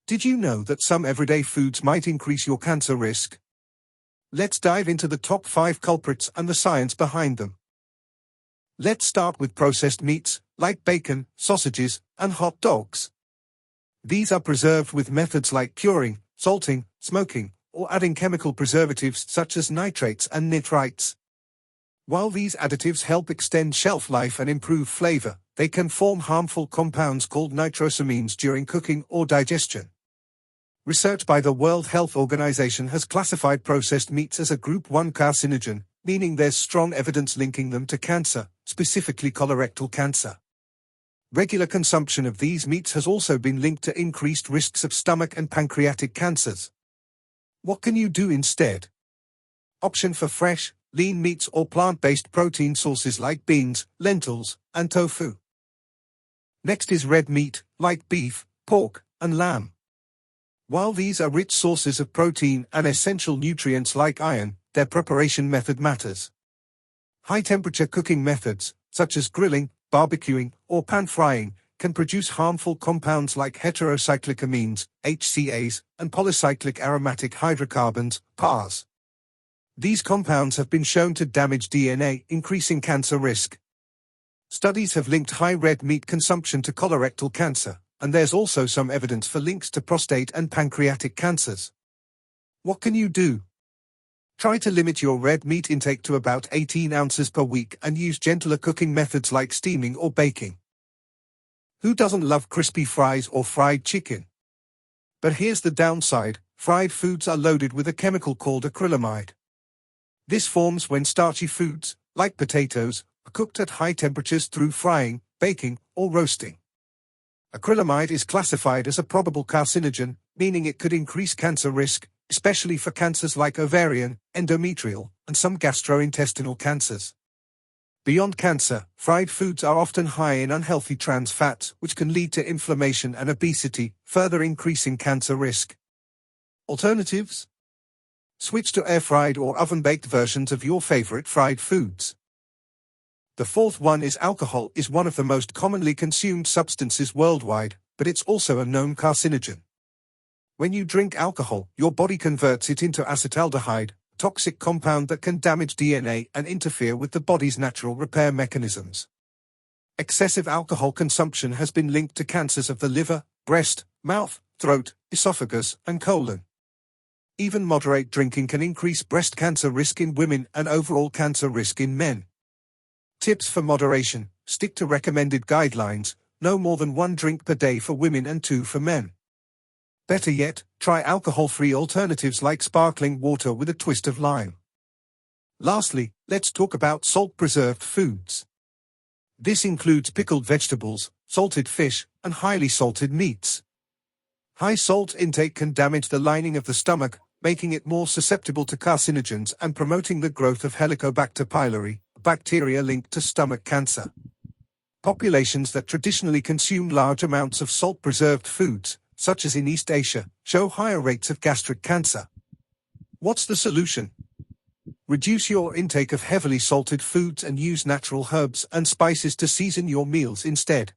Did you know that some everyday foods might increase your cancer risk? Let's dive into the top 5 culprits and the science behind them. Let's start with processed meats, like bacon, sausages, and hot dogs. These are preserved with methods like curing, salting, smoking, or adding chemical preservatives such as nitrates and nitrites. While these additives help extend shelf life and improve flavor, they can form harmful compounds called nitrosamines during cooking or digestion. Research by the World Health Organization has classified processed meats as a Group 1 carcinogen, meaning there's strong evidence linking them to cancer, specifically colorectal cancer. Regular consumption of these meats has also been linked to increased risks of stomach and pancreatic cancers. What can you do instead? Option for fresh, lean meats or plant-based protein sources like beans, lentils, and tofu. Next is red meat, like beef, pork, and lamb. While these are rich sources of protein and essential nutrients like iron, their preparation method matters. High-temperature cooking methods, such as grilling, barbecuing, or pan-frying, can produce harmful compounds like heterocyclic amines, HCAs, and polycyclic aromatic hydrocarbons, PAHs. These compounds have been shown to damage DNA, increasing cancer risk. Studies have linked high red meat consumption to colorectal cancer, and there's also some evidence for links to prostate and pancreatic cancers. What can you do? Try to limit your red meat intake to about 18 ounces per week and use gentler cooking methods like steaming or baking. Who doesn't love crispy fries or fried chicken? But here's the downside: fried foods are loaded with a chemical called acrylamide. This forms when starchy foods, like potatoes, are cooked at high temperatures through frying, baking, or roasting. Acrylamide is classified as a probable carcinogen, meaning it could increase cancer risk, especially for cancers like ovarian, endometrial, and some gastrointestinal cancers. Beyond cancer, fried foods are often high in unhealthy trans fats, which can lead to inflammation and obesity, further increasing cancer risk. Alternatives? Switch to air-fried or oven-baked versions of your favorite fried foods. The fourth one is alcohol is one of the most commonly consumed substances worldwide, but it's also a known carcinogen. When you drink alcohol, your body converts it into acetaldehyde, a toxic compound that can damage DNA and interfere with the body's natural repair mechanisms. Excessive alcohol consumption has been linked to cancers of the liver, breast, mouth, throat, esophagus, and colon. Even moderate drinking can increase breast cancer risk in women and overall cancer risk in men. Tips for moderation: stick to recommended guidelines, no more than 1 drink per day for women and 2 for men. Better yet, try alcohol-free alternatives like sparkling water with a twist of lime. Lastly, let's talk about salt-preserved foods. This includes pickled vegetables, salted fish, and highly salted meats. High salt intake can damage the lining of the stomach, making it more susceptible to carcinogens and promoting the growth of Helicobacter pylori, a bacteria linked to stomach cancer. Populations that traditionally consume large amounts of salt-preserved foods, such as in East Asia, show higher rates of gastric cancer. What's the solution? Reduce your intake of heavily salted foods and use natural herbs and spices to season your meals instead.